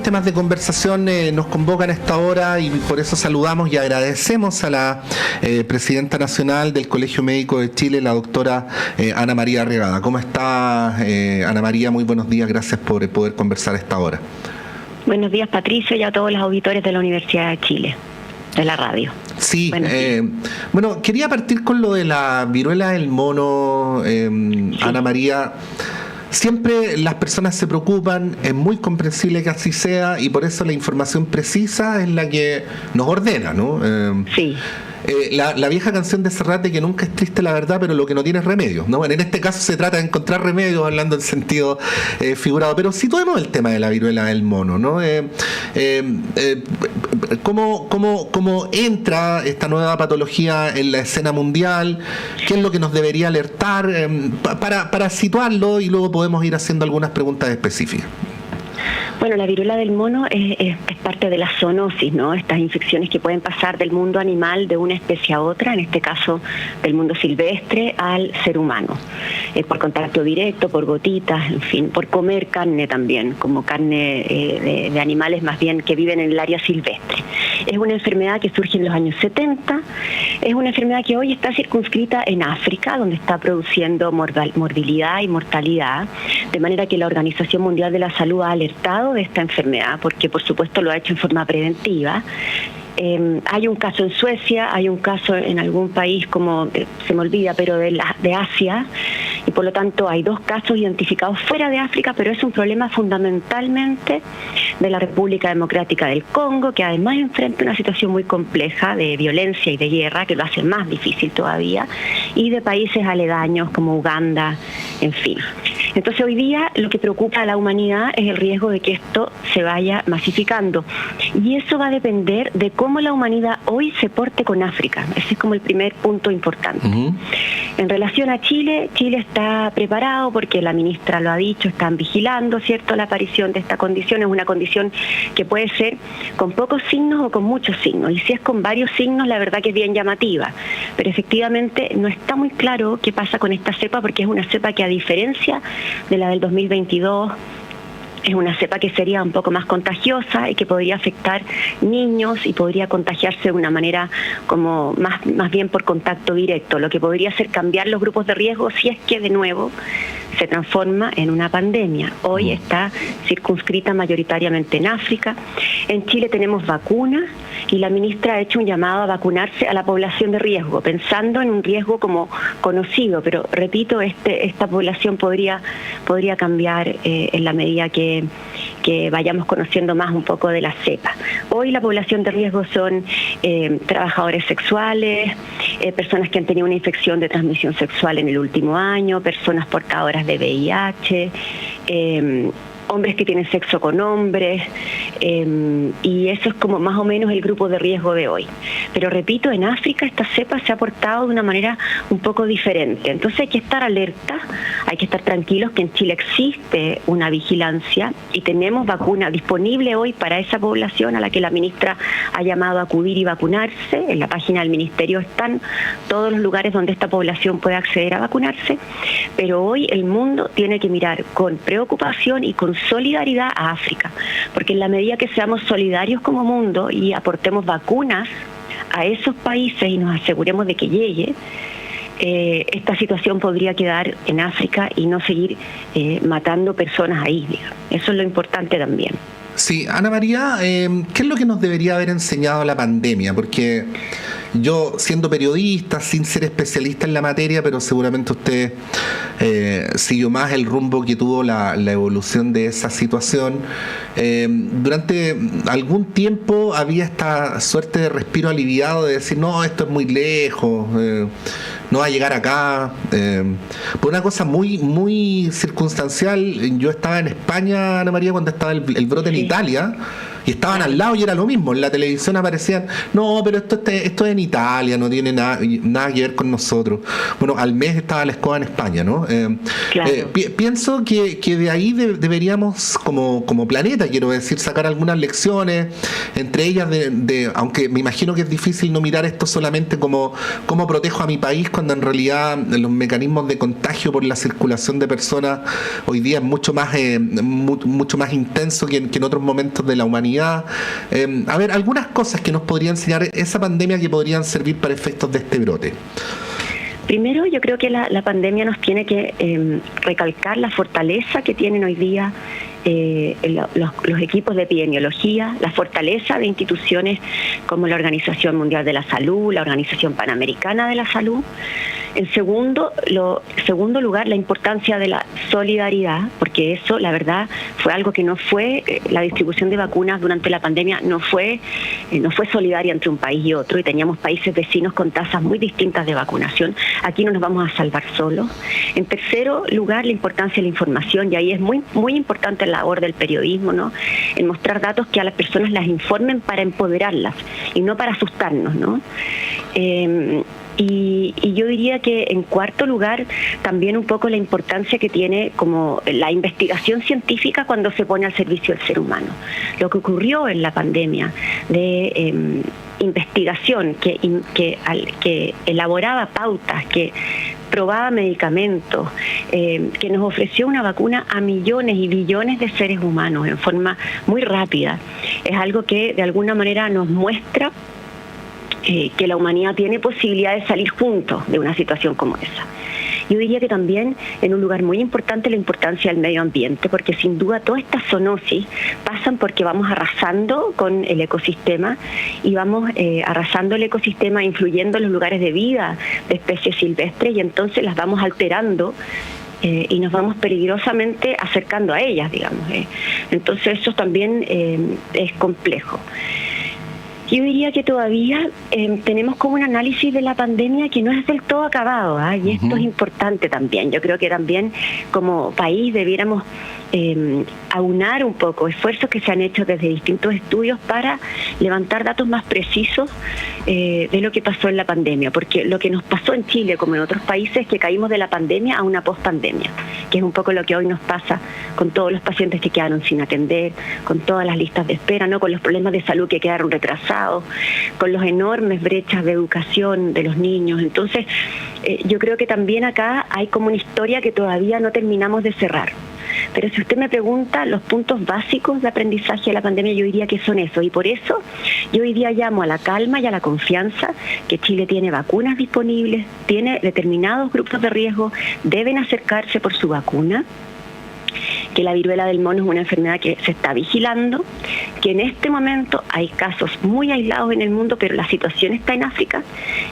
temas de conversación nos convocan a esta hora y por eso saludamos y agradecemos a la presidenta nacional del Colegio Médico de Chile, la doctora Ana María Arriagada. ¿Cómo está, Ana María? Muy buenos días, gracias por poder conversar a esta hora. Buenos días, Patricio, y a todos los auditores de la Universidad de Chile, de la radio. Sí, bueno, quería partir con lo de la viruela del mono, sí. Ana María. Siempre las personas se preocupan, es muy comprensible que así sea y por eso la información precisa es la que nos ordena, ¿no? Sí. La vieja canción de Serrat de que nunca es triste la verdad, pero lo que no tiene es remedio, ¿no? Bueno, en este caso se trata de encontrar remedios hablando en sentido figurado, pero situemos el tema de la viruela del mono, ¿no? ¿Cómo entra esta nueva patología en la escena mundial? ¿Qué es lo que nos debería alertar? Para situarlo y luego podemos ir haciendo algunas preguntas específicas. Bueno, la viruela del mono es parte de la zoonosis, ¿no? Estas infecciones que pueden pasar del mundo animal de una especie a otra, en este caso del mundo silvestre al ser humano, por contacto directo, por gotitas, en fin, por comer carne también, como carne de animales más bien que viven en el área silvestre. Es una enfermedad que surge en los años 70, es una enfermedad que hoy está circunscrita en África, donde está produciendo morbilidad y mortalidad, de manera que la Organización Mundial de la Salud ha alertado de esta enfermedad, porque por supuesto lo ha hecho en forma preventiva. Hay un caso en Suecia, hay un caso en algún país como, se me olvida, pero de Asia, y por lo tanto hay 2 casos identificados fuera de África, pero es un problema fundamentalmente de la República Democrática del Congo, que además enfrenta una situación muy compleja de violencia y de guerra, que lo hace más difícil todavía, y de países aledaños como Uganda, en fin. Entonces hoy día lo que preocupa a la humanidad es el riesgo de que esto se vaya masificando. Y eso va a depender de cómo la humanidad hoy se porte con África. Ese es como el primer punto importante. Uh-huh. En relación a Chile, Chile está preparado porque la ministra lo ha dicho, están vigilando, ¿cierto?, la aparición de esta condición. Es una condición que puede ser con pocos signos o con muchos signos. Y si es con varios signos, la verdad que es bien llamativa. Pero efectivamente no está muy claro qué pasa con esta cepa, porque es una cepa que, a diferencia de la del 2022, es una cepa que sería un poco más contagiosa y que podría afectar niños y podría contagiarse de una manera como más bien por contacto directo, lo que podría hacer cambiar los grupos de riesgo si es que de nuevo se transforma en una pandemia. Hoy está circunscrita mayoritariamente en África. En Chile tenemos vacunas y la ministra ha hecho un llamado a vacunarse a la población de riesgo, pensando en un riesgo como conocido, pero repito, esta población podría cambiar en la medida que vayamos conociendo más un poco de la cepa. Hoy la población de riesgo son trabajadores sexuales, personas que han tenido una infección de transmisión sexual en el último año, personas portadoras de VIH, hombres que tienen sexo con hombres, y eso es como más o menos el grupo de riesgo de hoy. Pero repito, en África esta cepa se ha portado de una manera un poco diferente. Entonces hay que estar alerta, hay que estar tranquilos que en Chile existe una vigilancia y tenemos vacuna disponible hoy para esa población a la que la ministra ha llamado a acudir y vacunarse. En la página del ministerio están todos los lugares donde esta población puede acceder a vacunarse, pero hoy el mundo tiene que mirar con preocupación y con solidaridad a África, porque en la medida que seamos solidarios como mundo y aportemos vacunas a esos países y nos aseguremos de que llegue, esta situación podría quedar en África y no seguir matando personas ahí, digamos. Eso es lo importante también. Sí, Ana María, ¿qué es lo que nos debería haber enseñado la pandemia? Porque yo, siendo periodista, sin ser especialista en la materia, pero seguramente usted siguió más el rumbo que tuvo la evolución de esa situación. Durante algún tiempo había esta suerte de respiro aliviado de decir, no, esto es muy lejos, no va a llegar acá. Por una cosa muy, muy circunstancial, yo estaba en España, Ana María, cuando estaba el brote en Italia, y estaban al lado y era lo mismo. En la televisión aparecían, no, pero esto es en Italia, no tiene nada que ver con nosotros. Bueno, al mes estaba la escoba en España, ¿no? Claro. Pienso que de ahí deberíamos, como planeta, quiero decir, sacar algunas lecciones, entre ellas aunque me imagino que es difícil no mirar esto solamente como cómo protejo a mi país cuando en realidad los mecanismos de contagio por la circulación de personas hoy día es mucho más intenso que en otros momentos de la humanidad. A ver, algunas cosas que nos podría enseñar esa pandemia que podrían servir para efectos de este brote. Primero, yo creo que la pandemia nos tiene que recalcar la fortaleza que tienen hoy día los equipos de epidemiología, la fortaleza de instituciones como la Organización Mundial de la Salud, la Organización Panamericana de la Salud. En segundo lugar, la importancia de la solidaridad, porque eso, la verdad, fue algo que no fue, la distribución de vacunas durante la pandemia no fue solidaria entre un país y otro, y teníamos países vecinos con tasas muy distintas de vacunación. Aquí no nos vamos a salvar solos. En tercero lugar, la importancia de la información, y ahí es muy, muy importante la labor del periodismo, ¿no? En mostrar datos que a las personas las informen para empoderarlas y no para asustarnos, ¿no? Y yo diría que en cuarto lugar también un poco la importancia que tiene como la investigación científica cuando se pone al servicio del ser humano. Lo que ocurrió en la pandemia de investigación que elaboraba pautas, que probaba medicamentos, que nos ofreció una vacuna a millones y billones de seres humanos en forma muy rápida, es algo que de alguna manera nos muestra que la humanidad tiene posibilidad de salir juntos de una situación como esa. Yo diría que también, en un lugar muy importante, la importancia del medio ambiente, porque sin duda todas estas zoonosis pasan porque vamos arrasando con el ecosistema y vamos arrasando el ecosistema, influyendo en los lugares de vida de especies silvestres, y entonces las vamos alterando y nos vamos peligrosamente acercando a ellas, digamos. Entonces eso también es complejo. Yo diría que todavía tenemos como un análisis de la pandemia que no es del todo acabado, y esto es importante también. Yo creo que también como país debiéramos aunar un poco esfuerzos que se han hecho desde distintos estudios para levantar datos más precisos de lo que pasó en la pandemia, porque lo que nos pasó en Chile como en otros países es que caímos de la pandemia a una pospandemia, que es un poco lo que hoy nos pasa con todos los pacientes que quedaron sin atender, con todas las listas de espera, ¿no? Con los problemas de salud que quedaron retrasados, con las enormes brechas de educación de los niños. Entonces, yo creo que también acá hay como una historia que todavía no terminamos de cerrar. Pero si usted me pregunta los puntos básicos de aprendizaje de la pandemia, yo diría que son esos. Y por eso yo hoy día llamo a la calma y a la confianza, que Chile tiene vacunas disponibles, tiene determinados grupos de riesgo, deben acercarse por su vacuna, que la viruela del mono es una enfermedad que se está vigilando, que en este momento hay casos muy aislados en el mundo, pero la situación está en África,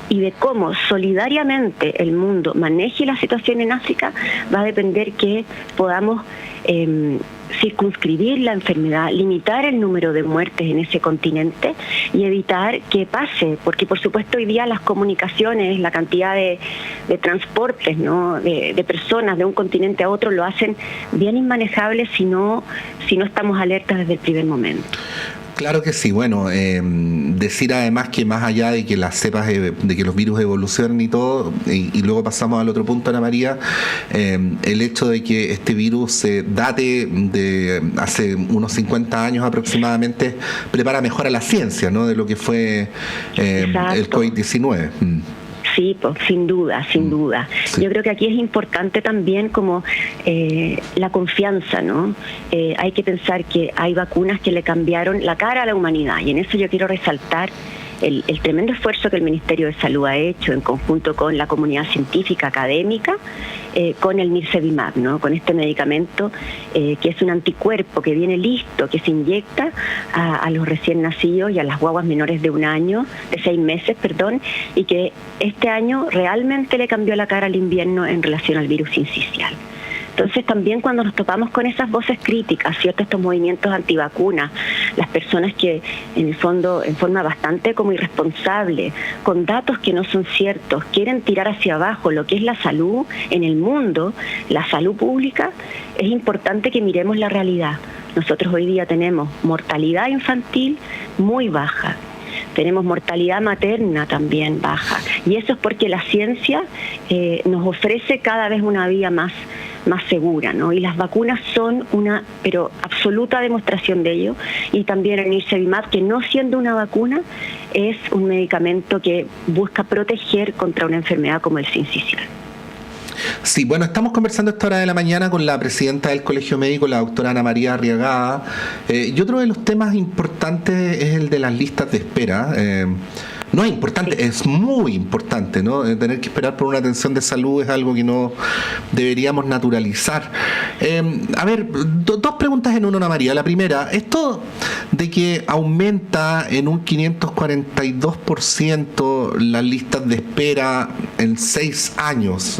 y de cómo solidariamente el mundo maneje la situación en África va a depender que podamos circunscribir la enfermedad, limitar el número de muertes en ese continente y evitar que pase, porque por supuesto hoy día las comunicaciones, la cantidad de transportes, ¿no? de personas de un continente a otro lo hacen bien inmanejable si no estamos alertas desde el primer momento. Claro que sí. Bueno, decir además que más allá de que las cepas, de que los virus evolucionen y todo, y luego pasamos al otro punto, Ana María, el hecho de que este virus date de hace unos 50 años aproximadamente, prepara mejor a la ciencia, ¿no? De lo que fue el COVID-19. Sí, pues, sin duda. Sí. Yo creo que aquí es importante también como la confianza, ¿no? Hay que pensar que hay vacunas que le cambiaron la cara a la humanidad, y en eso yo quiero resaltar el tremendo esfuerzo que el Ministerio de Salud ha hecho en conjunto con la comunidad científica académica, con el Nirsevimab, ¿no? Con este medicamento que es un anticuerpo que viene listo, que se inyecta a los recién nacidos y a las guaguas menores de 6 meses, y que este año realmente le cambió la cara al invierno en relación al virus sincicial. Entonces también cuando nos topamos con esas voces críticas, ¿cierto? Estos movimientos antivacunas, las personas que en el fondo, en forma bastante como irresponsable, con datos que no son ciertos, quieren tirar hacia abajo lo que es la salud en el mundo, la salud pública, es importante que miremos la realidad. Nosotros hoy día tenemos mortalidad infantil muy baja. Tenemos mortalidad materna también baja, y eso es porque la ciencia nos ofrece cada vez una vía más más segura, ¿no? Y las vacunas son una, pero absoluta demostración de ello. Y también el nirsevimab, que no siendo una vacuna, es un medicamento que busca proteger contra una enfermedad como el sincicial. Sí, bueno, estamos conversando a esta hora de la mañana con la presidenta del Colegio Médico, la doctora Ana María Arriagada. Y otro de los temas importantes es el de las listas de espera. No es importante, sí, es muy importante, ¿no? Tener que esperar por una atención de salud es algo que no deberíamos naturalizar. A ver, dos preguntas en una, Ana María. La primera, esto de que aumenta en un 542% las listas de espera en 6 años,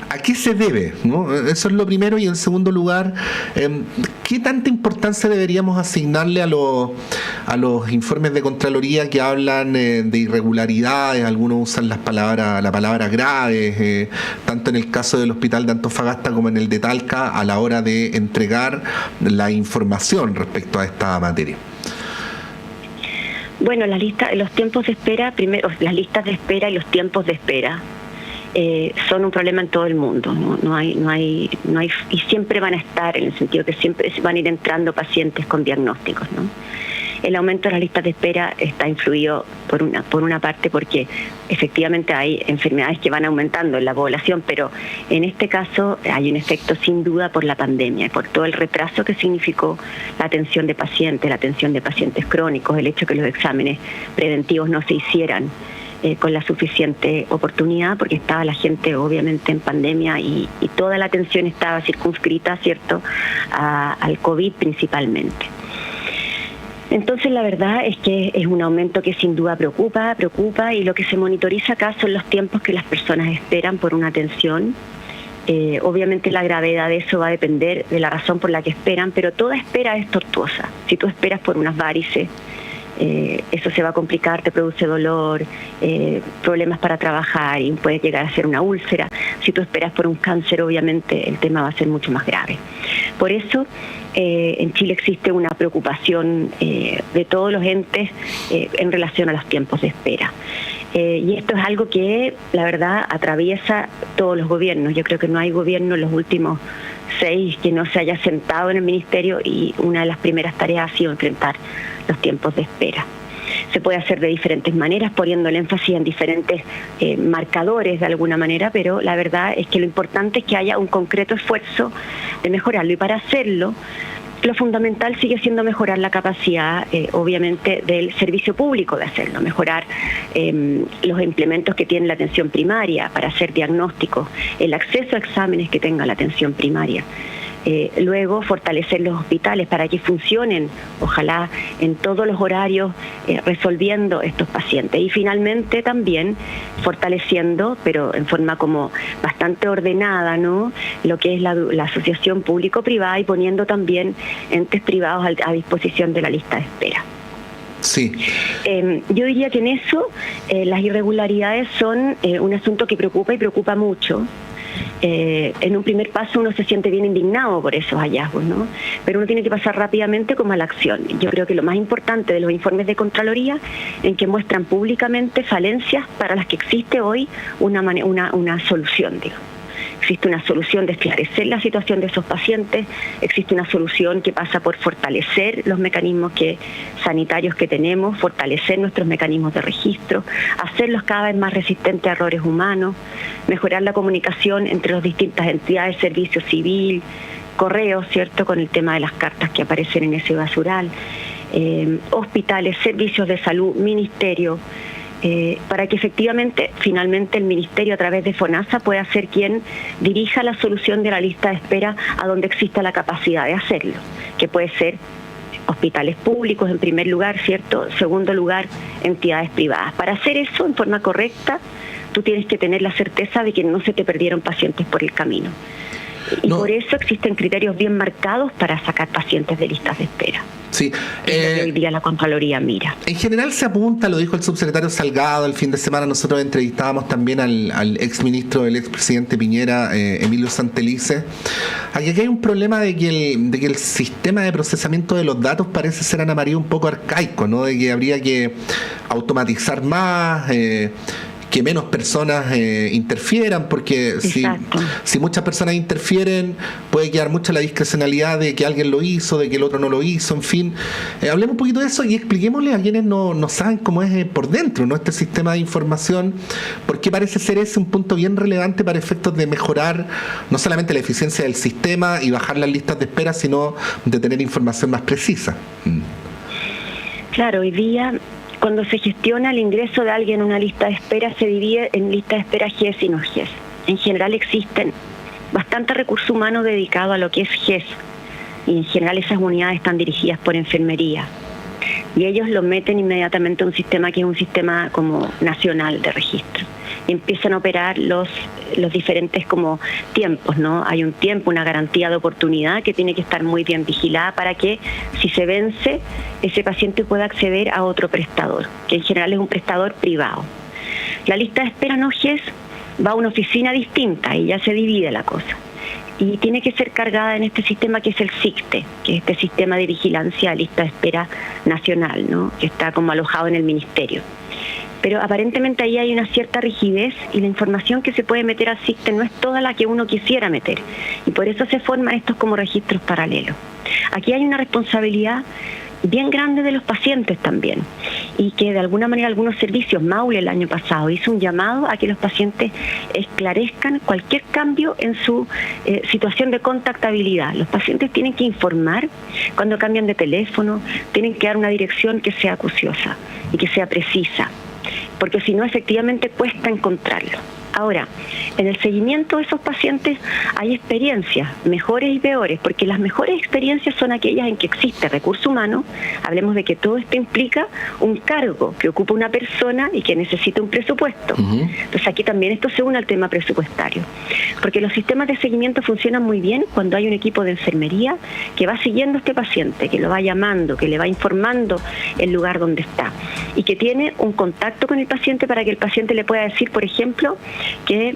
¿a qué se debe? ¿No? Eso es lo primero. Y en segundo lugar, ¿qué tanta importancia deberíamos asignarle a los informes de Contraloría que hablan de irregularidades? Algunos usan la palabra graves, tanto en el caso del hospital de Antofagasta como en el de Talca, a la hora de entregar la información respecto a esta materia. Bueno, los tiempos de espera, primero, las listas de espera y los tiempos de espera son un problema en todo el mundo, no hay, y siempre van a estar, en el sentido que siempre van a ir entrando pacientes con diagnósticos, ¿no? El aumento de las listas de espera está influido por una parte porque efectivamente hay enfermedades que van aumentando en la población, pero en este caso hay un efecto sin duda por la pandemia, por todo el retraso que significó la atención de pacientes crónicos, el hecho que los exámenes preventivos no se hicieran con la suficiente oportunidad, porque estaba la gente obviamente en pandemia y toda la atención estaba circunscrita, ¿cierto?, al COVID principalmente. Entonces la verdad es que es un aumento que sin duda preocupa, y lo que se monitoriza acá son los tiempos que las personas esperan por una atención. Obviamente la gravedad de eso va a depender de la razón por la que esperan, pero toda espera es tortuosa. Si tú esperas por unas varices, eso se va a complicar, te produce dolor, problemas para trabajar y puede llegar a ser una úlcera. Si tú esperas por un cáncer, obviamente el tema va a ser mucho más grave. Por eso en Chile existe una preocupación de todos los entes en relación a los tiempos de espera. Y esto es algo que, la verdad, atraviesa todos los gobiernos. Yo creo que no hay gobierno en los últimos 6 que no se haya sentado en el ministerio y una de las primeras tareas ha sido enfrentar los tiempos de espera. Se puede hacer de diferentes maneras, poniendo el énfasis en diferentes marcadores de alguna manera, pero la verdad es que lo importante es que haya un concreto esfuerzo de mejorarlo, y para hacerlo lo fundamental sigue siendo mejorar la capacidad, obviamente, del servicio público de hacerlo, mejorar los implementos que tiene la atención primaria para hacer diagnósticos, el acceso a exámenes que tenga la atención primaria. Luego fortalecer los hospitales para que funcionen, ojalá en todos los horarios, resolviendo estos pacientes. Y finalmente también fortaleciendo, pero en forma como bastante ordenada, ¿no?, lo que es la asociación público-privada, y poniendo también entes privados a disposición de la lista de espera. Sí. Yo diría que en eso las irregularidades son un asunto que preocupa, y preocupa mucho. En un primer paso uno se siente bien indignado por esos hallazgos, ¿no? Pero uno tiene que pasar rápidamente como a la acción. Yo creo que lo más importante de los informes de Contraloría, en que muestran públicamente falencias para las que existe hoy una solución, digo. Existe una solución de esclarecer la situación de esos pacientes, existe una solución que pasa por fortalecer los mecanismos sanitarios que tenemos, fortalecer nuestros mecanismos de registro, hacerlos cada vez más resistentes a errores humanos, mejorar la comunicación entre las distintas entidades, servicio civil, correos, ¿cierto?, con el tema de las cartas que aparecen en ese basural, hospitales, servicios de salud, ministerio, para que efectivamente, finalmente, el Ministerio a través de FONASA pueda ser quien dirija la solución de la lista de espera a donde exista la capacidad de hacerlo, que puede ser hospitales públicos en primer lugar, ¿cierto? Segundo lugar, entidades privadas. Para hacer eso en forma correcta, tú tienes que tener la certeza de que no se te perdieron pacientes por el camino. Y por eso existen criterios bien marcados para sacar pacientes de listas de espera. Sí. Hoy día la Contraloría mira. En general se apunta, lo dijo el subsecretario Salgado el fin de semana, nosotros entrevistábamos también al exministro del expresidente Piñera, Emilio Santelice, a que aquí hay un problema de que el sistema de procesamiento de los datos parece ser, Ana María, un poco arcaico, ¿no? De que habría que automatizar más, que menos personas interfieran, porque si muchas personas interfieren, puede quedar mucha la discrecionalidad de que alguien lo hizo, de que el otro no lo hizo, en fin. Hablemos un poquito de eso y expliquémosle a quienes no saben cómo es por dentro, ¿no?, este sistema de información, porque parece ser ese un punto bien relevante para efectos de mejorar no solamente la eficiencia del sistema y bajar las listas de espera, sino de tener información más precisa. Claro, hoy día, cuando se gestiona el ingreso de alguien en una lista de espera, se divide en lista de espera GES y no GES. En general existen bastante recurso humano dedicado a lo que es GES, y en general esas unidades están dirigidas por enfermería. Y ellos lo meten inmediatamente a un sistema que es un sistema como nacional de registro. Y empiezan a operar los diferentes como tiempos, ¿no? Hay un tiempo, una garantía de oportunidad que tiene que estar muy bien vigilada para que, si se vence, ese paciente pueda acceder a otro prestador, que en general es un prestador privado. La lista de espera no GES va a una oficina distinta y ya se divide la cosa. Y tiene que ser cargada en este sistema que es el SICTE, que es este sistema de vigilancia de lista de espera nacional, ¿no?, que está como alojado en el ministerio. Pero aparentemente ahí hay una cierta rigidez y la información que se puede meter al SICTE no es toda la que uno quisiera meter. Y por eso se forman estos como registros paralelos. Aquí hay una responsabilidad bien grande de los pacientes también, y que de alguna manera algunos servicios, Maule el año pasado hizo un llamado a que los pacientes esclarezcan cualquier cambio en su situación de contactabilidad. Los pacientes tienen que informar cuando cambian de teléfono, tienen que dar una dirección que sea acuciosa y que sea precisa, porque si no, efectivamente cuesta encontrarlo. Ahora, en el seguimiento de esos pacientes hay experiencias mejores y peores, porque las mejores experiencias son aquellas en que existe recurso humano. Hablemos de que todo esto implica un cargo que ocupa una persona y que necesita un presupuesto. Entonces aquí también esto se une al tema presupuestario, porque los sistemas de seguimiento funcionan muy bien cuando hay un equipo de enfermería que va siguiendo a este paciente, que lo va llamando, que le va informando el lugar donde está y que tiene un contacto con el paciente para que el paciente le pueda decir, por ejemplo, que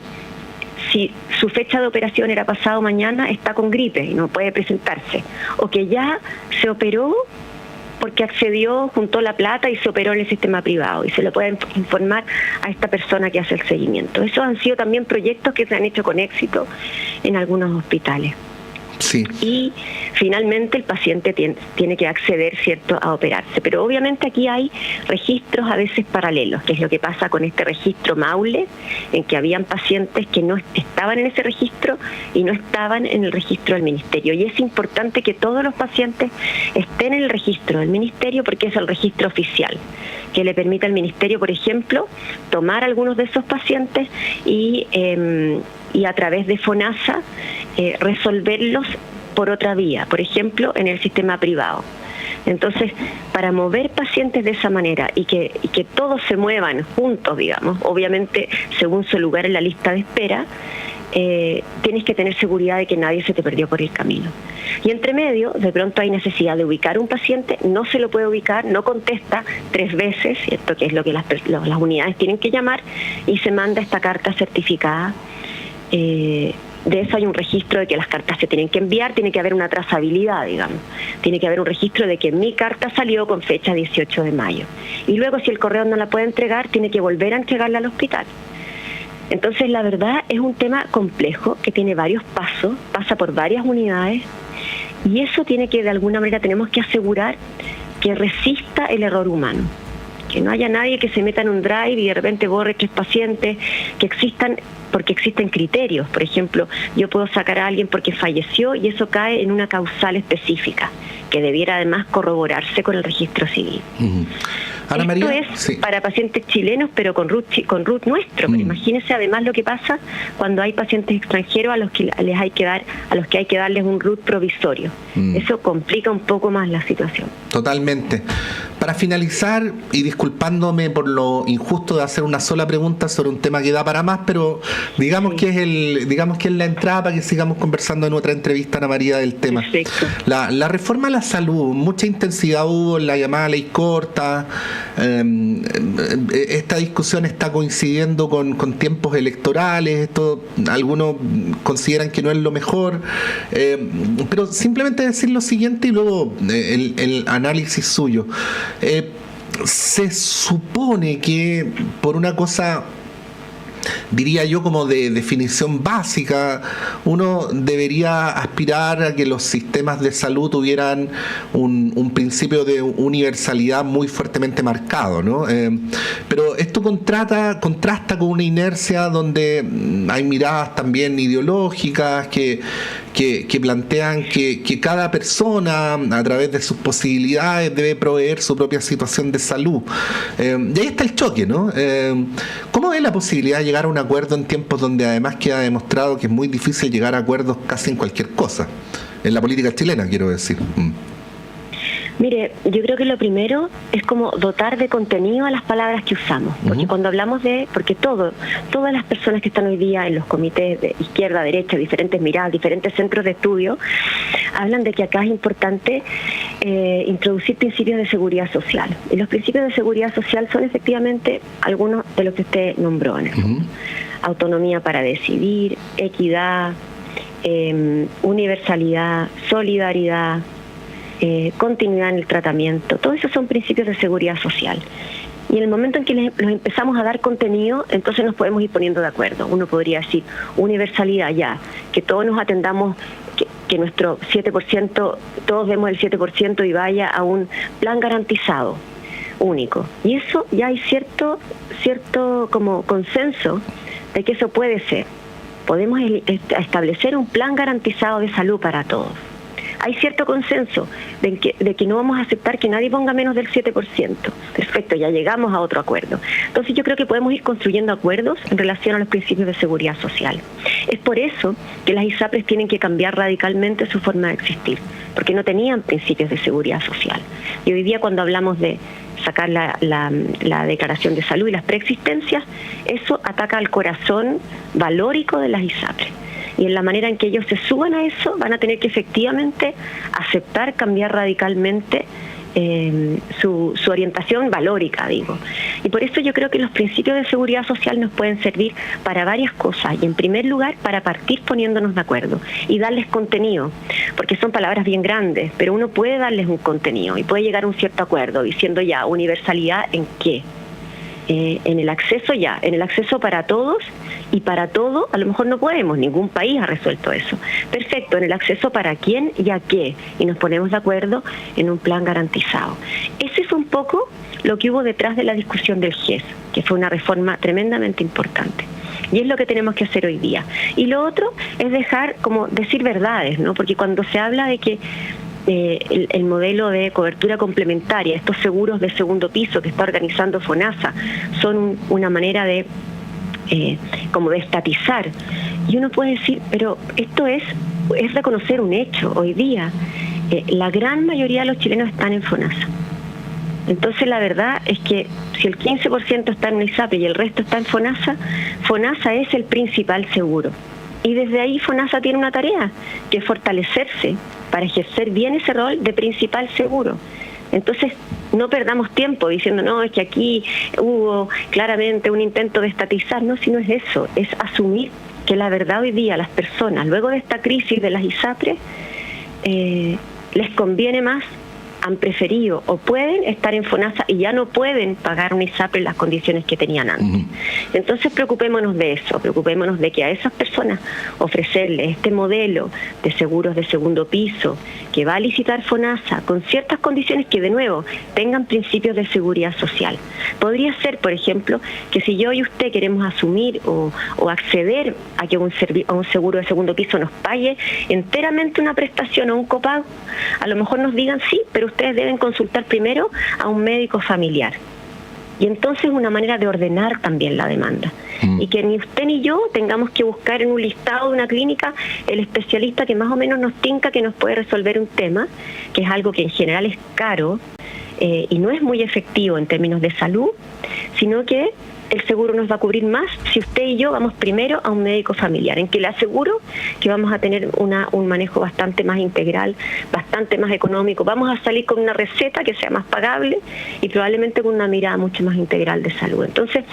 si su fecha de operación era pasado mañana, está con gripe y no puede presentarse, o que ya se operó porque accedió, juntó la plata y se operó en el sistema privado, y se le puede informar a esta persona que hace el seguimiento. Esos han sido también proyectos que se han hecho con éxito en algunos hospitales. Sí. Y finalmente el paciente tiene que acceder, ¿cierto?, a operarse. Pero obviamente aquí hay registros a veces paralelos, que es lo que pasa con este registro Maule, en que habían pacientes que no estaban en ese registro y no estaban en el registro del ministerio. Y es importante que todos los pacientes estén en el registro del ministerio, porque es el registro oficial, que le permite al ministerio, por ejemplo, tomar algunos de esos pacientes y a través de FONASA resolverlos por otra vía, por ejemplo, en el sistema privado. Entonces, para mover pacientes de esa manera y que todos se muevan juntos, digamos, obviamente según su lugar en la lista de espera, tienes que tener seguridad de que nadie se te perdió por el camino. Y entre medio, de pronto hay necesidad de ubicar un paciente, no se lo puede ubicar, no contesta 3 veces, ¿cierto?, que es lo que las unidades tienen que llamar, y se manda esta carta certificada. De eso hay un registro de que las cartas se tienen que enviar, tiene que haber una trazabilidad, digamos. Tiene que haber un registro de que mi carta salió con fecha 18 de mayo. Y luego, si el correo no la puede entregar, tiene que volver a entregarla al hospital. Entonces, la verdad, es un tema complejo que tiene varios pasos, pasa por varias unidades, y eso tiene que, de alguna manera, tenemos que asegurar que resista el error humano. Que no haya nadie que se meta en un drive y de repente borre 3 pacientes, porque existen criterios. Por ejemplo, yo puedo sacar a alguien porque falleció y eso cae en una causal específica, que debiera además corroborarse con el registro civil. Ana María, esto es para pacientes chilenos, pero con root nuestro. Pero imagínense además lo que pasa cuando hay pacientes extranjeros a los que hay que darles un root provisorio. Eso complica un poco más la situación. Totalmente. Para finalizar, y disculpándome por lo injusto de hacer una sola pregunta sobre un tema que da para más, pero digamos que es la entrada para que sigamos conversando en otra entrevista, Ana María, del tema. Perfecto. La reforma a la salud, mucha intensidad hubo en la llamada ley corta. Esta discusión está coincidiendo con tiempos electorales. Esto algunos consideran que no es lo mejor, pero simplemente decir lo siguiente y luego el análisis suyo. Se supone que por una cosa diría yo, como de definición básica, uno debería aspirar a que los sistemas de salud tuvieran un principio de universalidad muy fuertemente marcado, ¿no? Pero esto contrasta con una inercia donde hay miradas también ideológicas que plantean que cada persona, a través de sus posibilidades, debe proveer su propia situación de salud. Y ahí está el choque, ¿no? ¿Cómo es la posibilidad de llegar a un acuerdo en tiempos donde además queda demostrado que es muy difícil llegar a acuerdos casi en cualquier cosa? En la política chilena, quiero decir. Mire, yo creo que lo primero es como dotar de contenido a las palabras que usamos, porque cuando hablamos porque todas las personas que están hoy día en los comités de izquierda, derecha, diferentes miradas, diferentes centros de estudio, hablan de que acá es importante introducir principios de seguridad social. Y los principios de seguridad social son efectivamente algunos de los que usted nombró en el fondo. Autonomía para decidir, equidad, universalidad, solidaridad, continuidad en el tratamiento. Todos esos son principios de seguridad social. Y en el momento en que los empezamos a dar contenido, entonces nos podemos ir poniendo de acuerdo. Uno podría decir universalidad, ya, que todos nos atendamos, que nuestro 7%, todos demos el 7% y vaya a un plan garantizado único. Y eso ya hay cierto como consenso de que eso puede ser. Podemos establecer un plan garantizado de salud para todos. Hay cierto consenso de que no vamos a aceptar que nadie ponga menos del 7%. Perfecto, ya llegamos a otro acuerdo. Entonces yo creo que podemos ir construyendo acuerdos en relación a los principios de seguridad social. Es por eso que las ISAPRES tienen que cambiar radicalmente su forma de existir, porque no tenían principios de seguridad social. Y hoy día, cuando hablamos de sacar la declaración de salud y las preexistencias, eso ataca al corazón valórico de las ISAPRES. Y en la manera en que ellos se suban a eso, van a tener que efectivamente aceptar cambiar radicalmente su orientación valórica, digo. Y por eso yo creo que los principios de seguridad social nos pueden servir para varias cosas. Y en primer lugar, para partir poniéndonos de acuerdo y darles contenido, porque son palabras bien grandes, pero uno puede darles un contenido y puede llegar a un cierto acuerdo diciendo ya, universalidad ¿en qué? En el acceso para todos, y para todo a lo mejor no podemos, ningún país ha resuelto eso. Perfecto, en el acceso para quién y a qué, y nos ponemos de acuerdo en un plan garantizado. Ese es un poco lo que hubo detrás de la discusión del GES, que fue una reforma tremendamente importante. Y es lo que tenemos que hacer hoy día. Y lo otro es decir verdades, ¿no? Porque cuando se habla de que el modelo de cobertura complementaria, estos seguros de segundo piso que está organizando FONASA, son una manera de como de estatizar. Y uno puede decir, pero esto es reconocer un hecho. Hoy día la gran mayoría de los chilenos están en FONASA. Entonces la verdad es que si el 15% está en una ISAPRE y el resto está en FONASA, FONASA es el principal seguro. Y desde ahí FONASA tiene una tarea, que es fortalecerse para ejercer bien ese rol de principal seguro. Entonces, no perdamos tiempo diciendo, no, es que aquí hubo claramente un intento de estatizar. No, si no es eso, es asumir que la verdad hoy día a las personas, luego de esta crisis de las ISAPRES, les conviene más, han preferido o pueden estar en FONASA y ya no pueden pagar una ISAPRE en las condiciones que tenían antes. Entonces preocupémonos de eso, preocupémonos de que a esas personas ofrecerles este modelo de seguros de segundo piso que va a licitar FONASA con ciertas condiciones que de nuevo tengan principios de seguridad social. Podría ser, por ejemplo, que si yo y usted queremos asumir o acceder a que un seguro de segundo piso nos pague enteramente una prestación o un copago, a lo mejor nos digan sí, pero ustedes deben consultar primero a un médico familiar. Y entonces una manera de ordenar también la demanda. Y que ni usted ni yo tengamos que buscar en un listado de una clínica el especialista que más o menos nos tinca que nos puede resolver un tema, que es algo que en general es caro y no es muy efectivo en términos de salud, sino que el seguro nos va a cubrir más si usted y yo vamos primero a un médico familiar, en que le aseguro que vamos a tener un manejo bastante más integral, bastante más económico. Vamos a salir con una receta que sea más pagable y probablemente con una mirada mucho más integral de salud. Entonces,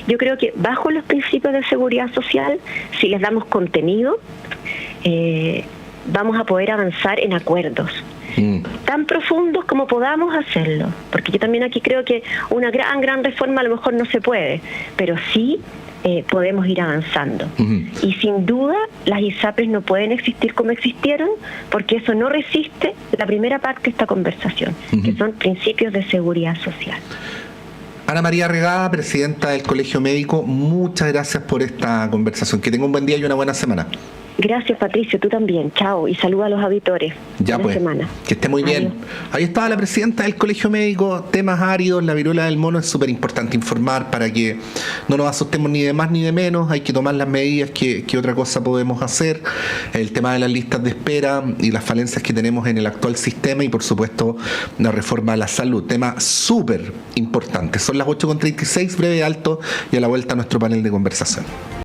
yo creo que bajo los principios de seguridad social, si les damos contenido, vamos a poder avanzar en acuerdos tan profundos como podamos hacerlo, porque yo también aquí creo que una gran reforma a lo mejor no se puede, pero sí podemos ir avanzando. Ujú. Y sin duda las ISAPRES no pueden existir como existieron, porque eso no resiste la primera parte de esta conversación, que son principios de seguridad social. Ana María Regada, presidenta del Colegio Médico, muchas gracias por esta conversación. Que tenga un buen día y una buena semana. Gracias, Patricio, tú también. Chao y saluda a los auditores. Ya Buena pues, semana. que esté muy bien. Adiós. Ahí estaba la presidenta del Colegio Médico, temas áridos, la viruela del mono. Es súper importante informar para que no nos asustemos ni de más ni de menos. Hay que tomar las medidas que otra cosa podemos hacer. El tema de las listas de espera y las falencias que tenemos en el actual sistema y por supuesto la reforma de la salud. Tema súper importante. Son las 8:36, breve alto y a la vuelta a nuestro panel de conversación.